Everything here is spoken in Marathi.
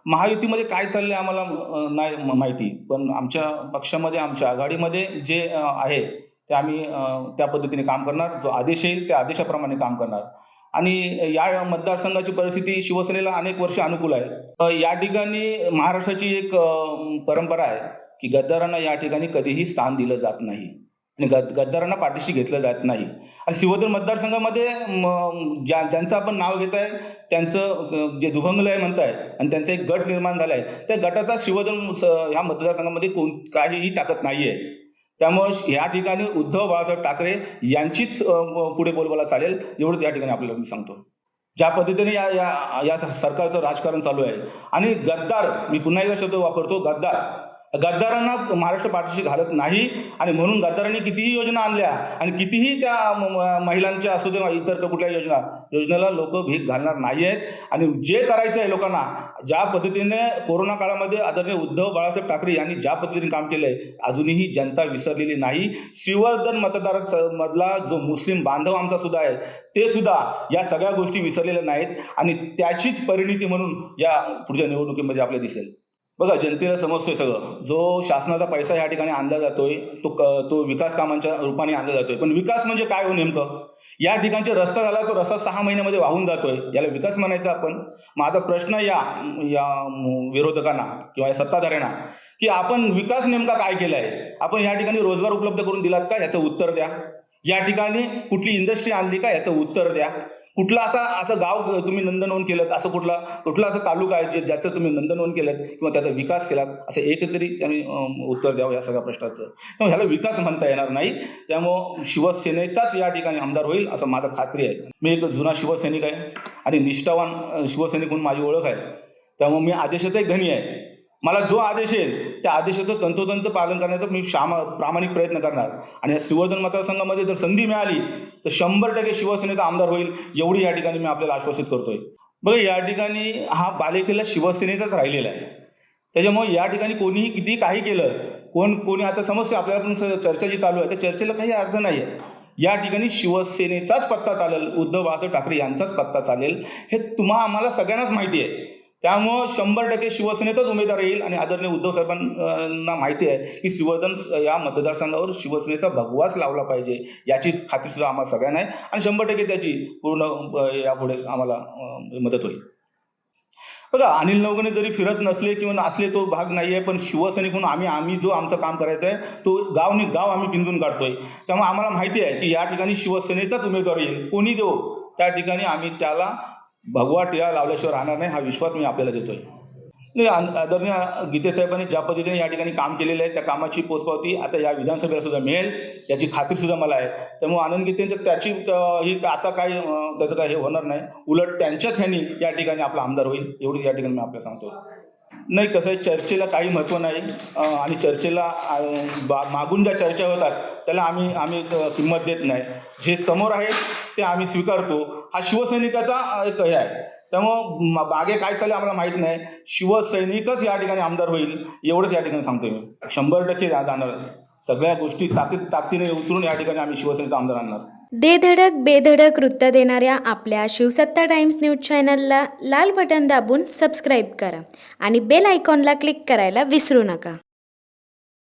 महायुतीमध्ये काय चाललंय आम्हाला नाही माहिती. पण आमच्या पक्षामध्ये, आमच्या आघाडीमध्ये जे आहे ते आम्ही त्या पद्धतीने काम करणार. जो आदेश येईल त्या आदेशाप्रमाणे काम करणार. आणि या मतदारसंघाची परिस्थिती शिवसेनेला अनेक वर्ष अनुकूल आहे. या ठिकाणी महाराष्ट्राची एक परंपरा आहे की गद्दारांना या ठिकाणी कधीही स्थान दिलं जात नाही आणि गद्दारांना पाठीशी घेतलं जात नाही. आणि शिवधन मतदारसंघामध्ये ज्यांचं आपण नाव घेत आहे त्यांचं जे दुभंगलय म्हणताय आणि त्यांचा एक गट निर्माण झाला आहे, त्या गटाचा शिवधन ह्या मतदारसंघामध्ये काहीही ताकद नाही आहे. त्यामुळे या ठिकाणी उद्धव बाळासाहेब ठाकरे यांचीच पुढे बोलबाला चालेल, एवढंच या ठिकाणी आपल्याला मी सांगतो. ज्या पद्धतीने या या या सरकारचं राजकारण चालू आहे आणि गद्दार, मी पुन्हा एकदा शब्द वापरतो, गद्दारांना महाराष्ट्र पाठीशी घालत नाही. आणि म्हणून गद्दारांनी कितीही योजना आणल्या आणि कितीही त्या महिलांच्या असू दे इतर कुठल्या योजनेला लोक भीक घालणार नाही आहेत. आणि जे करायचं आहे लोकांना, ज्या पद्धतीने कोरोना काळामध्ये आदरणीय उद्धव बाळासाहेब ठाकरे यांनी ज्या पद्धतीने काम केलंय, अजूनही जनता विसरलेली नाही. शिवधन मतदारामधला जो मुस्लिम बांधव आमचा सुद्धा आहे, ते सुद्धा या सगळ्या गोष्टी विसरलेल्या नाहीत आणि त्याचीच परिणिती म्हणून या पुढच्या निवडणुकीमध्ये आपल्याला दिसेल. बघा, जनतेला समजतोय सगळं. जो शासनाचा पैसा या ठिकाणी आणला जातोय तो विकास कामांच्या रूपाने आणला जातोय. पण विकास म्हणजे काय हो नेमकं? या ठिकाणचे रस्ता झाला, तो रस्ता 6 महिन्यामध्ये वाहून जातोय, याला विकास म्हणायचा आपण? माझा प्रश्न या विरोधकांना किंवा या सत्ताधाऱ्यांना की आपण विकास नेमका काय केला आहे? आपण या ठिकाणी रोजगार उपलब्ध करून दिलात का? याचं उत्तर द्या. या ठिकाणी कुठली इंडस्ट्री आणली का? याचं उत्तर द्या. कुठला असं गाव तुम्ही नंदनवन केलं, असं कुठला असा तालुका आहे ज्याचं तुम्ही नंदनवन केलं किंवा त्याचा विकास केला, असं एकतरी त्यांनी उत्तर द्यावं या सगळ्या प्रश्नाचं. त्यामुळे ह्याला विकास म्हणता येणार नाही. त्यामुळं शिवसेनेचाच या ठिकाणी आमदार होईल असं माझं खात्री आहे. मी एक जुना शिवसैनिक आहे आणि निष्ठावान शिवसैनिक म्हणून माझी ओळख आहे. त्यामुळे मी आदेशाचा एक धनी आहे. मला जो आदेश येईल त्या आदेशाचं तंतोतंत पालन करण्याचा मी प्रामाणिक प्रयत्न करणार. आणि या शिवधन मतदारसंघामध्ये जर संधी मिळाली तर 100% शिवसेनेचा आमदार होईल, एवढी या ठिकाणी मी आपल्याला आश्वासित करतोय. बघा, या ठिकाणी हा बालेकिल्ला शिवसेनेचाच राहिलेला आहे. त्याच्यामुळे या ठिकाणी कोणीही किती काही केलं, कोणी आता समजते आपल्याला पण चर्चा जी चालू आहे त्या चर्चेला काही अर्थ नाही आहे. या ठिकाणी शिवसेनेचाच पत्ता चालेल, उद्धव बाळासाहेब ठाकरे यांचाच पत्ता चालेल, हे आम्हाला सगळ्यांनाच माहिती आहे. त्यामुळं 100% शिवसेनेचाच उमेदवार येईल. आणि आदरणीय उद्धव साहेबांना माहिती आहे की शिवधन या मतदारसंघावर शिवसेनेचा भगवाच लावला पाहिजे, याची खात्री सुद्धा आम्हाला सगळ्यांना आहे. आणि 100% त्याची पूर्ण यापुढे आम्हाला मदत होईल. बघा, अनिल नवगणे जरी फिरत नसले किंवा नसले तो भाग नाही आहे, पण शिवसैनिक म्हणून आम्ही जो आमचं काम करायचं आहे तो गाव आम्ही पिंजून काढतोय. त्यामुळे आम्हाला माहिती आहे की या ठिकाणी शिवसेनेचाच उमेदवार येईल, कोणी देऊ त्या ठिकाणी आम्ही त्याला भगवा टिळा लावल्याशिवाय राहणार नाही, हा विश्वास मी आपल्याला देतोय. आदरणीय गीतेसाहेबांनी ज्या पद्धतीने या ठिकाणी काम केलेलं आहे त्या कामाची पोचपावती आता या विधानसभेला सुद्धा मिळेल, याची खात्री सुद्धा मला आहे. त्यामुळे आनंद गीतेंचं त्याची ही आता काय त्याचं काय हे होणार नाही, उलट त्यांच्याच ह्यांनी या ठिकाणी आपला आमदार होईल, एवढी या ठिकाणी मी आपल्याला सांगतो. नाही, कसं आहे, चर्चेला काही महत्त्व नाही. आणि चर्चेला मागून ज्या चर्चा होतात त्याला आम्ही किंमत देत नाही. जे समोर आहे ते आम्ही स्वीकारतो. हा शिवसैनिकाचा एक हे आहे. त्यामुळं मागे काय चालेल आम्हाला माहीत नाही. शिवसैनिकच या ठिकाणी आमदार होईल, एवढंच या ठिकाणी सांगतो मी. 100% जाणार. सगळ्या गोष्टी ताकदीने उतरून या ठिकाणी आम्ही शिवसेनेचा आमदार आणणार. धडक बेधडक वृत्त देणाऱ्या आपल्या शिवसत्ता टाइम्स न्यूज चॅनलला लाल बटन दाबून सबस्क्राईब करा आणि बेल आयकॉनला क्लिक करायला विसरू नका.